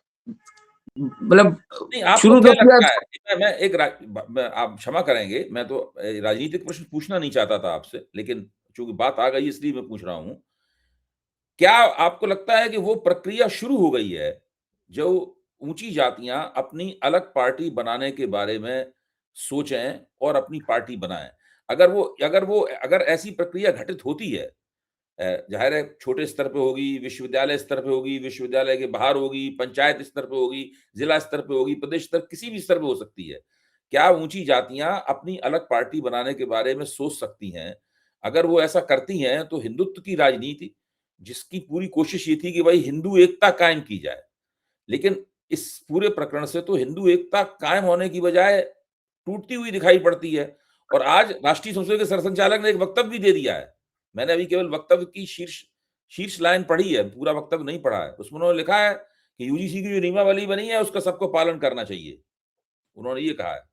मतलब
नहीं, आपको
शुरू
क्या
तो किया।
लगता है कि मैं एक रा ब मैं आप क्षमा करेंगे, मैं तो राजनीतिक प्रश्न पूछना नहीं चाहता था आपसे, लेकिन चूँकि बात आ गई इसलिए मैं पूछ रहा हूँ। क्या आपको लगता है कि वो प्रक्रिया शुरू हो गई है, जो ऊँची जातियाँ अपनी अलग पार्टी बनाने के बारे में सोचें और अपनी पार्टी बनाएँ? अगर ऐसी प्रक्रिया घटित होती है, ज़ाहिर है छोटे स्तर पे होगी, विश्वविद्यालय स्तर पे होगी, विश्वविद्यालय के बाहर होगी, पंचायत स्तर पे होगी, जिला स्तर पे होगी, प्रदेश स्तर किसी भी स्तर पे हो सकती है। क्या ऊँची जातियाँ अपनी अलग पार्टी बनाने के बारे में सोच सकती हैं? अगर वो ऐसा करती हैं, तो हिंदुत्व की राजनीति, जिसकी पूरी कोशिश ये थी कि भई हिंदू एकता कायम की जाए, लेकिन इस पूरे प्रकरण से तो हिंदू एकता कायम होने की बजाय टूटती हुई दिखाई पड़ती है और आज राष्ट्रीय संसद के सरसंघचालक ने एक वक्तव्य भी दे दिया है। मैंने अभी केवल वक्तव्य की शीर्ष शीर्ष लाइन पढ़ी है, पूरा वक्तव्य नहीं पढ़ा है। उसमें उन्होंने लिखा है कि यूजीसी की जो नियमावली बनी है, उसका सबको पालन करना चाहिए। उन्होंने ये कहा है।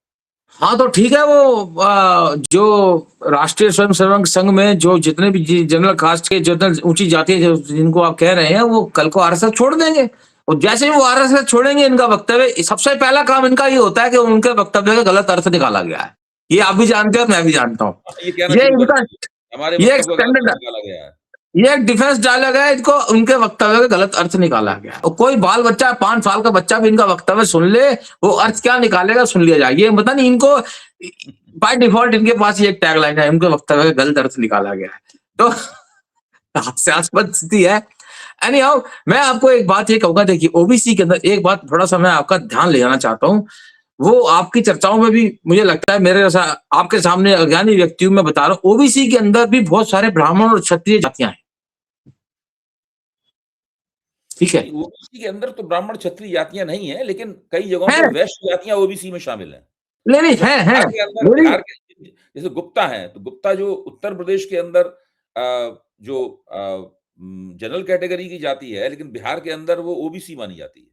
हाँ, तो ठीक है, वो जो राष्ट्रीय स्वयंसेवक संघ में जो जितने भी जनरल कास्ट के जितने ऊंची जाति है जिनको आप कह रहे हैं, वो कल को आरएसएस छोड़ देंगे और जैसे ही वो आरएसएस छोड़ेंगे, इनका वक्तव्य, सबसे पहला काम इनका ये होता है कि उनके वक्तव्य का गलत अर्थ निकाला गया है। ये आप भी जानते हैं और मैं भी जानता हूँ।
ये कहना
ये
शुरू कर
इनका,
देंगे, हमारे
ये एक
वक्तव्य का गलत
स्टैंडर्ड,
अर्थ निकाला गया है।
ये एक डिफेंस डायलॉग है, इनको उनके वक्तव्य का गलत अर्थ निकाला गया और कोई बाल बच्चा 5 साल का बच्चा भी इनका वक्तव्य सुन ले, वो अर्थ क्या निकालेगा सुन लिया जाए। ये पता नहीं इनको बाय डिफॉल्ट इनके पास ये एक टैगलाइन है, इनके वक्तव्य का गलत अर्थ निकाला गया है। तो हास्यास्पद स्थिति है। एनी हाउ, मैं आपको एक बात ये कहूंगा, देखिए ओबीसी के अंदर एक बात थोड़ा सा मैं आपका ध्यान ले जाना चाहता हूँ। वो आपकी चर्चाओं में भी मुझे लगता है, मेरे जैसा आपके सामने अज्ञानी व्यक्तियों में बता रहा हूँ, ओबीसी के अंदर भी बहुत सारे ब्राह्मण और क्षत्रिय जातियां हैं। ठीक है,
नहीं, ओबीसी के अंदर तो ब्राह्मण क्षत्रिय जातियाँ नहीं हैं, लेकिन कई जगहों
है,
पर वैश्य जातियाँ ओबीसी में शामिल हैं।
नहीं नहीं,
जैसे
है मेरी,
बिहार के जैसे गुप्ता हैं, तो गुप्ता जो उत्तर प्रदेश के अंदर जो जनरल कैटेगरी की जाति है, लेकिन बिहार के अंदर वो ओबीसी मानी जाती है।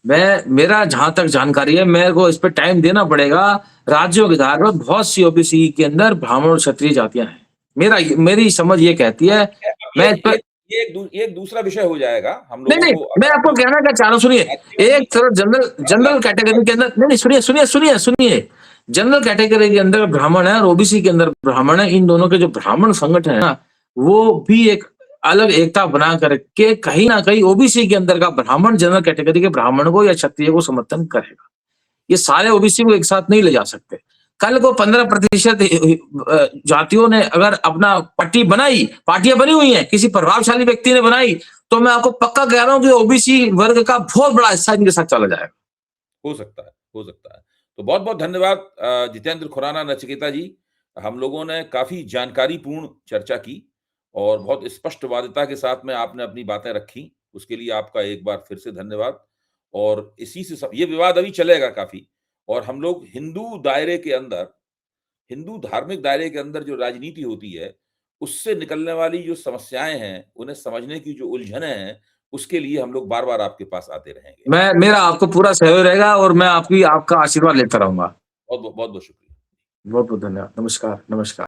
मेरा जहां तक जानकारी है, मेरे को इस पे टाइम देना पड़ेगा। राज्यों के आधार पर बहुत सी ओबीसी के अंदर ब्राह्मण और क्षत्रिय जातियां हैं। मेरी समझ ये कहती है।
अब
मैं इस
ये
पर
ये एक दूसरा विषय हो जाएगा। हम
नहीं,
लोगों
नहीं,
को
मैं
अगर
आपको
हम
कहना क्या चाह रहा हूँ, सुनिए।
मैट्रिमोनी
एक तरफ जनरल जनरल कैटेगरी के अंदर, नहीं, नहीं, सुनिए। जनरल कैटेगरी के अंदर ब्राह्मण है और ओबीसी के अंदर ब्राह्मण है। इन दोनों के जो ब्राह्मण संगठन है ना, वो भी एक अलग एकता बना करके कहीं न कहीं ओबीसी के अंदर का ब्राह्मण जनरल कैटेगरी के ब्राह्मण को या क्षत्रिय को समर्थन करेगा। ये सारे ओबीसी को एक साथ नहीं ले जा सकते। कल को 15% जातियों ने अगर अपना पट्टी बनाई, पार्टियां बनी हुई हैं, किसी प्रभावशाली व्यक्ति ने बनाई, तो मैं आपको पक्का कह रहा हूं कि ओबीसी वर्ग का बहुत बड़ा हिस्सा इनके साथ चला जाएगा।
हो सकता है, हो सकता है। तो बहुत-बहुत धन्यवाद जितेंद्र खुराना नचिकेता जी। हम लोगों ने काफ़ी जानकारीपूर्ण चर्चा की और बहुत स्पष्टवादिता के साथ में आपने अपनी बातें रखी। उसके लिए आपका एक बार फिर से धन्यवाद। और इसी से सब ये विवाद अभी चलेगा काफ़ी, और हम लोग हिंदू धार्मिक दायरे के अंदर जो राजनीति होती है, उससे निकलने वाली जो समस्याएँ हैं, उन्हें समझने की जो उलझनें हैं, उसके लिए हम लोग बार-बार आपके पास आते रहेंगे।
मैं मेरा आपको पूरा सहयोग रहेगा और मैं आपका आशीर्वाद लेता रहूंगा।
बहुत-बहुत शुक्रिया।
बहुत बहुत धन्यवाद। नमस्कार।